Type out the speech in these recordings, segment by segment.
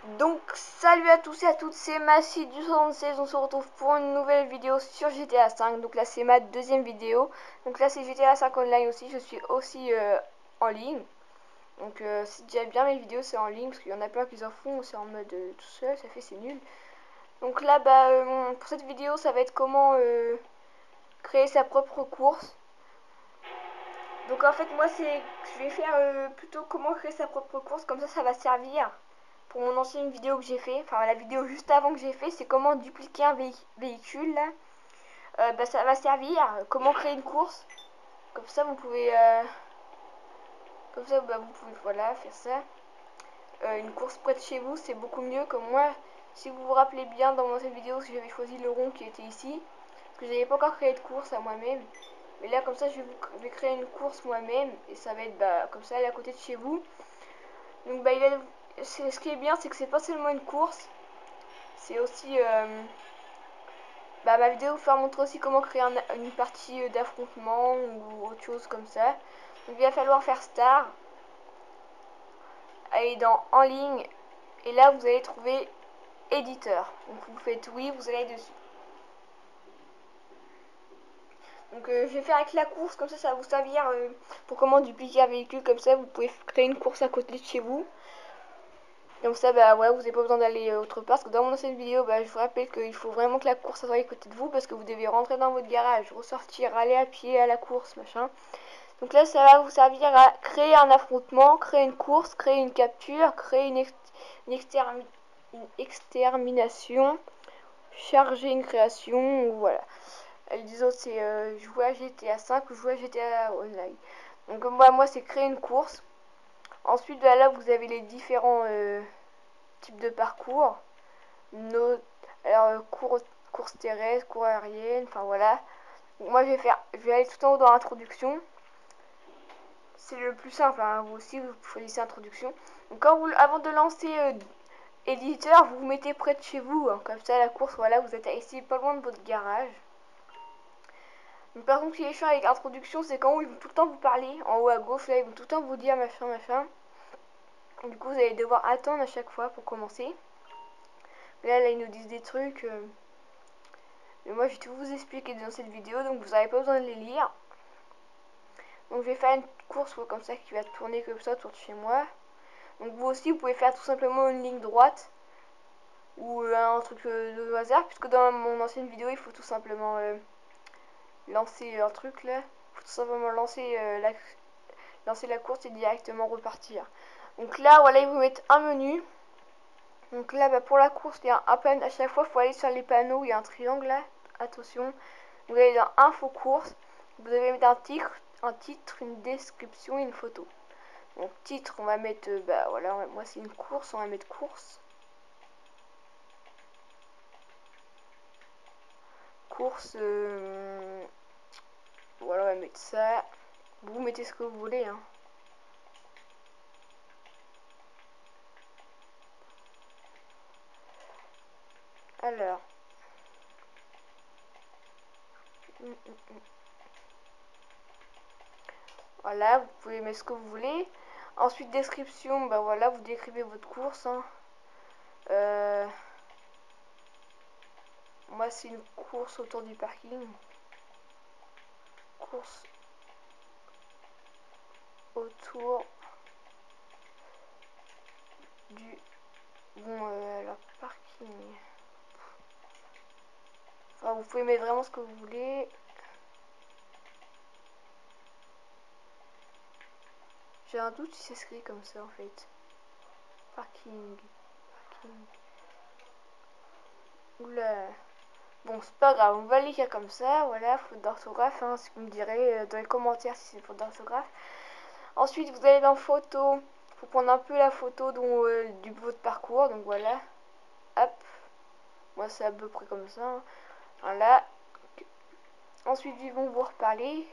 Donc salut à tous et à toutes, c'est Massy du 76, on se retrouve pour une nouvelle vidéo sur GTA 5. Donc là c'est ma deuxième vidéo. Donc là c'est GTA 5 online aussi, je suis aussi en ligne. Donc c'est déjà bien, mes vidéos c'est en ligne parce qu'il y en a plein qui en font, c'est en mode tout seul, ça fait c'est nul. Donc là pour cette vidéo ça va être comment créer sa propre course. Donc en fait moi je vais faire plutôt comment créer sa propre course, comme ça va servir. Pour mon ancienne vidéo que j'ai fait, enfin la vidéo juste avant que j'ai fait, c'est comment dupliquer un véhicule là. Ça va servir. Comment créer une course. Comme ça vous pouvez, vous pouvez voilà faire ça. Une course près de chez vous, c'est beaucoup mieux. Comme moi, si vous vous rappelez bien dans mon ancienne vidéo, j'avais choisi le rond qui était ici, parce que j'avais pas encore créé de course à moi-même. Mais là comme ça, je vais créer une course moi-même et ça va être comme ça, elle est à côté de chez vous. Donc ce qui est bien, c'est que c'est pas seulement une course. C'est aussi ma vidéo va montrer aussi comment créer une partie d'affrontement ou autre chose comme ça. Donc il va falloir faire Star, aller dans En ligne et là vous allez trouver éditeur. Donc vous faites oui, vous allez dessus. Donc je vais faire avec la course, comme ça va vous servir pour comment dupliquer un véhicule. Comme ça vous pouvez créer une course à côté de chez vous. Donc ça ouais, vous n'avez pas besoin d'aller autre part, parce que dans mon ancienne vidéo je vous rappelle qu'il faut vraiment que la course soit à côté de vous, parce que vous devez rentrer dans votre garage, ressortir, aller à pied à la course, machin. Donc là ça va vous servir à créer un affrontement, créer une course, créer une capture, créer une extermination, charger une création, voilà. Les autres c'est jouer à GTA 5 ou jouer à GTA Online. Donc moi c'est créer une course. Ensuite là vous avez les différents types de parcours. Alors course terrestre, course aérienne, enfin voilà. Donc moi je vais aller tout en haut dans l'introduction. C'est le plus simple, hein. Vous aussi vous choisissez introduction. Donc avant de lancer éditeur, vous vous mettez près de chez vous, hein. Comme ça la course, voilà, vous êtes ici pas loin de votre garage. Donc par contre, ce qui est chiant avec introduction, c'est qu'en haut ils vont tout le temps vous parler, en haut à gauche là ils vont tout le temps vous dire machin machin. Du coup vous allez devoir attendre à chaque fois pour commencer. Là ils nous disent des trucs. Mais moi je vais tout vous expliquer dans cette vidéo, donc vous n'avez pas besoin de les lire. Donc je vais faire une course comme ça qui va tourner comme ça autour de chez moi. Donc vous aussi vous pouvez faire tout simplement une ligne droite ou un truc de hasard, puisque dans mon ancienne vidéo il faut tout simplement lancer un truc là. Il faut tout simplement lancer la course et directement repartir. Donc là voilà, ils vous mettent un menu. Donc là pour la course il y a un panneau, à chaque fois il faut aller sur les panneaux, il y a un triangle là, attention. Vous allez dans info course, vous devez mettre un titre, une description et une photo. Donc titre on va mettre, voilà, moi c'est une course, on va mettre course. Course, voilà, on va mettre ça. Vous mettez ce que vous voulez, hein. Alors. Voilà, vous pouvez mettre ce que vous voulez. Ensuite, description, voilà, vous décrivez votre course, hein. Moi, c'est une course autour du parking. Course autour du alors, parking. Enfin, vous pouvez mettre vraiment ce que vous voulez. J'ai un doute si c'est écrit comme ça en fait. Parking. Parking. Oula. Bon, c'est pas grave, on va l'écrire comme ça. Voilà, faute d'orthographe, hein, si vous me direz dans les commentaires si c'est faute d'orthographe. Ensuite, vous allez dans photo. Il faut prendre un peu la photo du votre parcours. Donc voilà. Hop. Moi, c'est à peu près comme ça, hein. Voilà. Ensuite, ils vont vous reparler.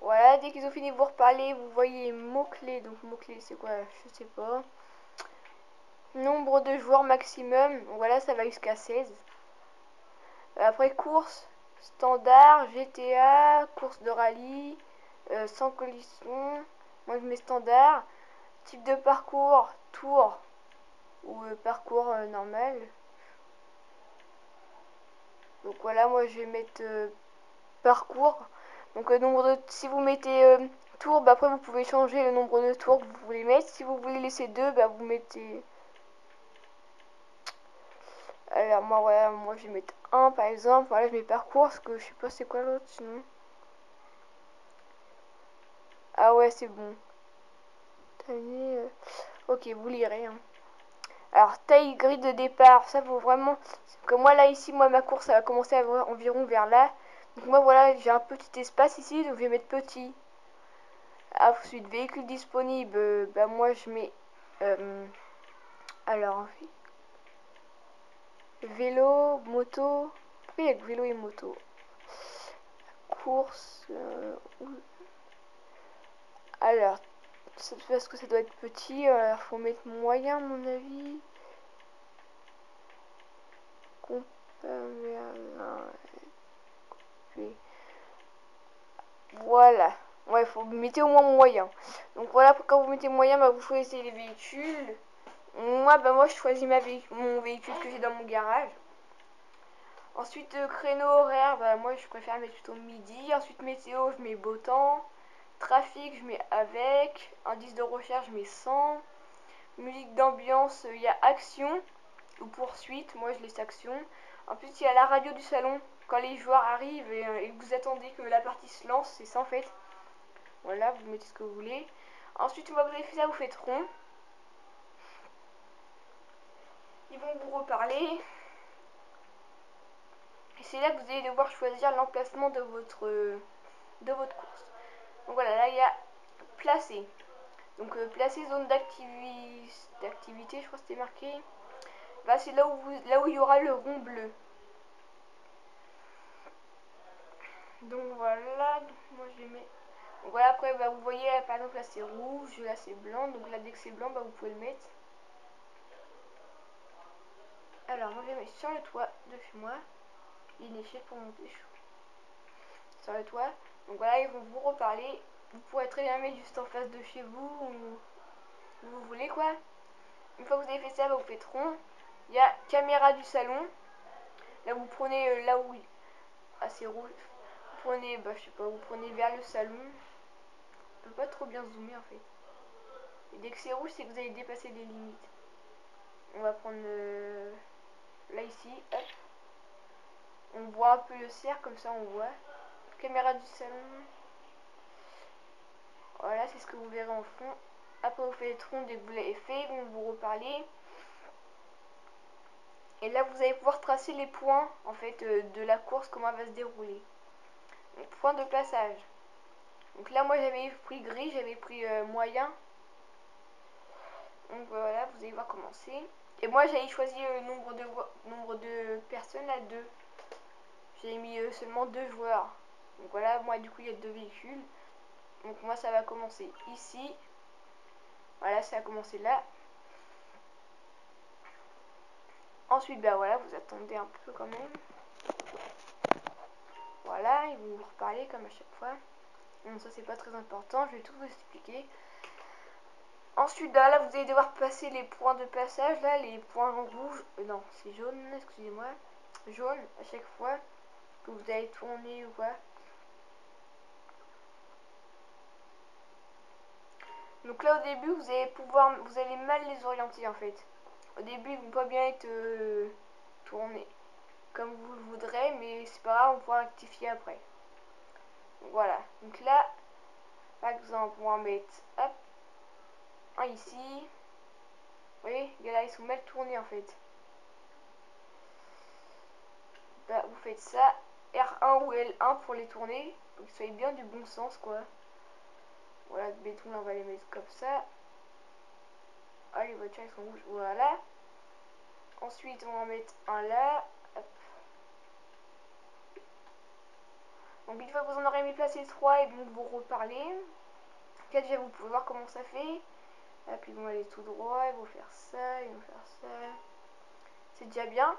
Voilà, dès qu'ils ont fini de vous reparler, vous voyez mots-clés. Donc, mots-clés, c'est quoi? Je sais pas. Nombre de joueurs maximum. Voilà, ça va jusqu'à 16. Après, course standard, GTA, course de rallye, sans collision. Moi je mets standard. Type de parcours, tour ou parcours normal. Donc voilà, moi je vais mettre parcours. Donc nombre de, si vous mettez tour, bah après vous pouvez changer le nombre de tours que vous voulez mettre. Si vous voulez laisser 2, bah vous mettez. Alors moi voilà, moi je vais mettre 1 par exemple. Voilà, je mets parcours parce que je sais pas c'est quoi l'autre sinon. Ah ouais, c'est bon. Ok, vous lirez. Hein. Alors taille grille de départ, ça vaut vraiment. Comme moi là ici, moi ma course ça va commencer à environ vers là. Donc moi voilà, j'ai un petit espace ici, donc je vais mettre petit. Ensuite, véhicule disponible, bah moi je mets. Alors, vélo, moto. Pourquoi il y a que vélo et moto? Course. Alors, parce que ça doit être petit, il faut mettre moyen à mon avis. Voilà. Ouais, il faut mettre au moins moyen. Donc voilà, quand vous mettez moyen, bah, vous choisissez les véhicules. Moi je choisis mon véhicule que j'ai dans mon garage. Ensuite, créneau horaire, bah, moi je préfère mettre plutôt midi. Ensuite, météo, je mets beau temps. Trafic, je mets avec. Indice de recherche, je mets 100. Musique d'ambiance, il y a action ou poursuite. Moi je laisse action. Ensuite, il y a la radio du salon. Quand les joueurs arrivent et que vous attendez que la partie se lance, c'est ça en fait. Voilà, vous mettez ce que vous voulez. Ensuite, une fois que vous avez fait ça, vous faites rond. Ils vont vous reparler. Et c'est là que vous allez devoir choisir l'emplacement de votre course. Donc voilà, là il y a placer. Donc placer zone d'activité, je crois que c'était marqué. Là c'est là où il y aura le rond bleu. Donc voilà, moi je les mets. Donc voilà, après bah, vous voyez par exemple là c'est rouge, là c'est blanc. Donc là dès que c'est blanc, bah, vous pouvez le mettre. Alors moi je les mets sur le toit de chez moi. Il y a une échelle pour monter sur le toit. Donc voilà, ils vont vous reparler. Vous pourrez très bien mettre juste en face de chez vous ou où vous voulez quoi. Une fois que vous avez fait ça, bah, vous faites rond. Il y a caméra du salon. Là vous prenez là où ah c'est rouge. Vous prenez bah je sais pas, vous prenez vers le salon. On peut pas trop bien zoomer en fait. Et dès que c'est rouge, c'est que vous avez dépassé les limites. On va prendre là ici, hop. On voit un peu le cercle comme ça on voit. Caméra du salon. Voilà, c'est ce que vous verrez en fond. Après vous faites rond dès que vous l'avez fait, ils vont vous reparler. Et là vous allez pouvoir tracer les points en fait de la course, comment elle va se dérouler. Donc, point de passage. Donc là moi j'avais pris gris, j'avais pris moyen. Donc voilà, vous allez voir comment c'est. Et moi j'avais choisi le nombre de personnes à 2. J'ai mis seulement 2 joueurs. Donc voilà, moi du coup il y a 2 véhicules. Donc moi ça va commencer ici. Voilà, ça a commencé là. Ensuite, bah voilà, vous attendez un peu quand même. Voilà, ils vont vous reparler comme à chaque fois. Bon, ça c'est pas très important, je vais tout vous expliquer. Ensuite, là, vous allez devoir passer les points de passage, là, les points rouges. Non, c'est jaune, excusez-moi. Jaune à chaque fois que vous allez tourner ou quoi. Donc là, au début, vous allez mal les orienter en fait. Au début, ils vont pas bien être tournés comme vous le voudrez, mais c'est pas grave, on pourra rectifier après. Donc, voilà. Donc là, par exemple, on va mettre, hop, un ici. Vous voyez, là, ils sont mal tournés en fait. Bah, vous faites ça, R1 ou L1 pour les tourner, pour qu'ils soient bien du bon sens quoi. Voilà, de béton là on va les mettre comme ça. Ah les voitures elles sont rouges, voilà. Ensuite on va en mettre un là. Hop. Donc une fois que vous en aurez mis placé 3, ils vont vous reparler. 4 déjà vous pouvez voir comment ça fait. Hop, ils vont aller tout droit, ils vont faire ça, ils vont faire ça. C'est déjà bien.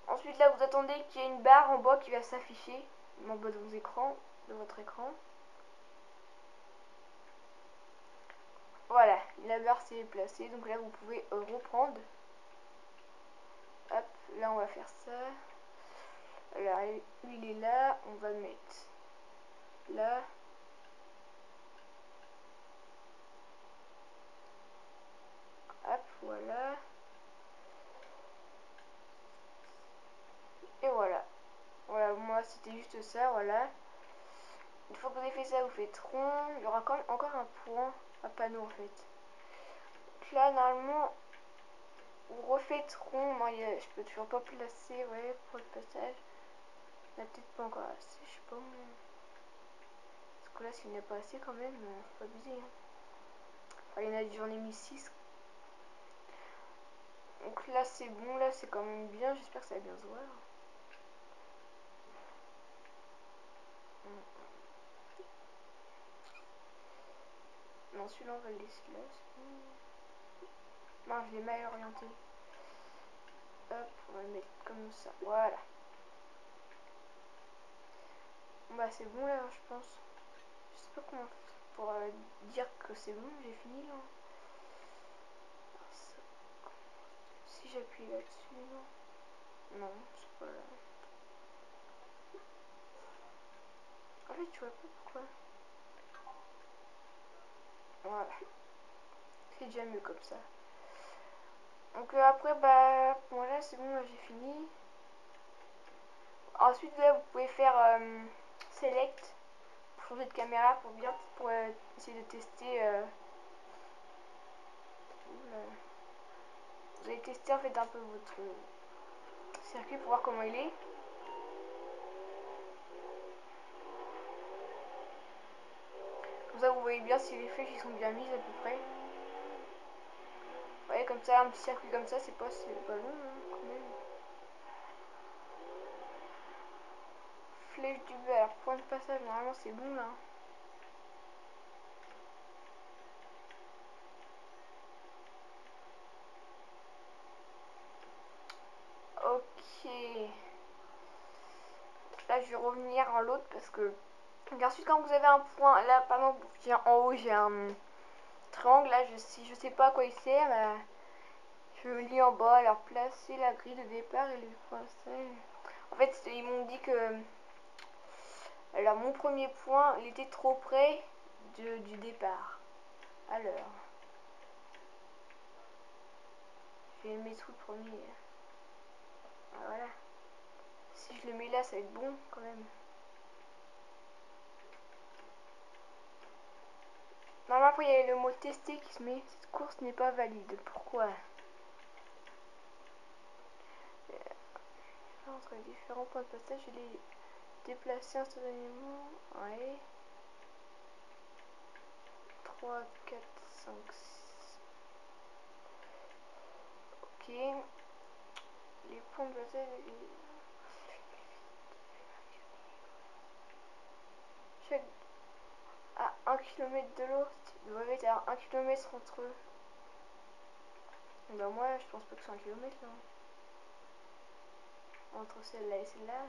Ensuite là vous attendez qu'il y ait une barre en bas qui va s'afficher en bas de vos écrans, de votre écran. Voilà, la barre s'est placée, donc là vous pouvez reprendre. Hop, là on va faire ça. Alors lui il est là, on va le mettre là. Hop, voilà. Et voilà. Voilà, moi c'était juste ça, voilà. Une fois que vous avez fait ça, vous faites rond. Il y aura quand même encore un point, un panneau en fait. Donc là, normalement, vous refaites rond. Moi, je peux toujours pas placer, ouais, pour le passage. Il n'y a peut-être pas encore assez, je sais pas. Parce que là, s'il n'y a pas assez quand même, faut pas abuser. Hein. Enfin, il y en a, j'en ai mis 6. Donc là, c'est bon, là, c'est quand même bien. J'espère que ça va bien se voir. Non, celui-là, on va le laisser là. Non, je l'ai mal orienté. Hop, on va le mettre comme ça. Voilà. Bon, bah, c'est bon là, je pense. Je sais pas comment faire pour dire que c'est bon, j'ai fini là. Si j'appuie là-dessus, non. Non, c'est pas là. En fait, je vois pas pourquoi. Voilà. C'est déjà mieux comme ça. Donc après, bah, voilà, c'est bon, là j'ai fini. Ensuite, là, vous pouvez faire select pour changer de caméra pour bien, pour essayer de tester. Vous allez tester en fait un peu votre circuit pour voir comment il est. Comme ça, vous voyez bien si les flèches ils sont bien mises à peu près. Vous voyez, comme ça, un petit circuit comme ça, c'est pas long hein, quand même. Flèche du bas, alors point de passage, normalement c'est bon là. Ok. Là, je vais revenir en l'autre parce que. Ensuite, quand vous avez un point, là, par exemple, en haut, j'ai un triangle. Là, si je sais pas à quoi il sert, bah, je me lis en bas. Alors, placer la grille de départ et le passage. En fait, ils m'ont dit que. Alors, mon premier point, il était trop près du départ. Alors. Je vais le mettre sous le premier. Ah, voilà. Si je le mets là, ça va être bon quand même. Normalement, après, il y a le mot tester qui se met. Cette course n'est pas valide. Pourquoi? Entre les différents points de passage, je les déplacer instantanément. Ouais. 3, 4, 5, 6. Ok. Les points de passage. Chaque. À 1 km de l'autre. Ils doivent être à 1 km entre eux. Ben moi, je pense pas que c'est 1 km là. Entre celle-là et celle-là.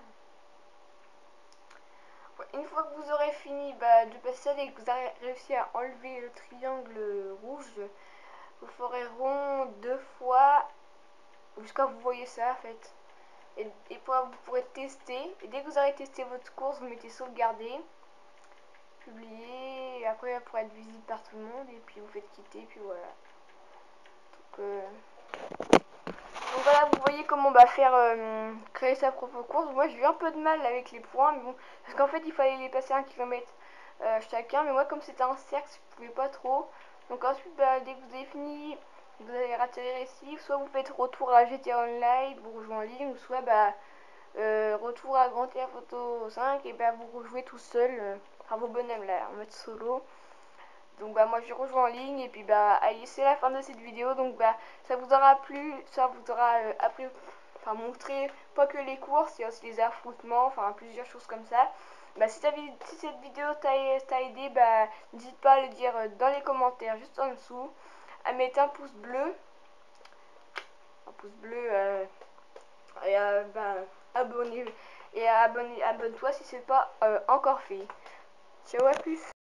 Une fois que vous aurez fini de passer et que vous avez réussi à enlever le triangle rouge, vous ferez rond 2 fois jusqu'à vous voyez ça en fait. Et vous pourrez tester. Et dès que vous aurez testé votre course, vous mettez sauvegarder, publier, et après elle pourra être visible par tout le monde. Et puis vous faites quitter, et puis voilà. Donc voilà, vous voyez comment faire créer sa propre course. Moi j'ai eu un peu de mal avec les points, mais bon, parce qu'en fait il fallait les passer 1 km chacun, mais moi comme c'était un cercle, je pouvais pas trop. Donc ensuite, dès que vous avez fini, vous allez atterrir ici, soit vous faites retour à GTA Online, vous rejoignez en ligne, ou soit retour à Grand Theft Auto 5 et vous rejouez tout seul, enfin vos bonhommes là, en mode solo. Donc moi je rejoins en ligne et puis allez, c'est la fin de cette vidéo. Donc ça vous aura plu, ça vous aura appris, enfin montré pas que les courses, il y a aussi les affrontements, enfin plusieurs choses comme ça. Si cette vidéo t'a aidé, n'hésite pas à le dire dans les commentaires juste en dessous, à mettre un pouce bleu et abonne-toi si c'est pas encore fait. Ciao, à plus.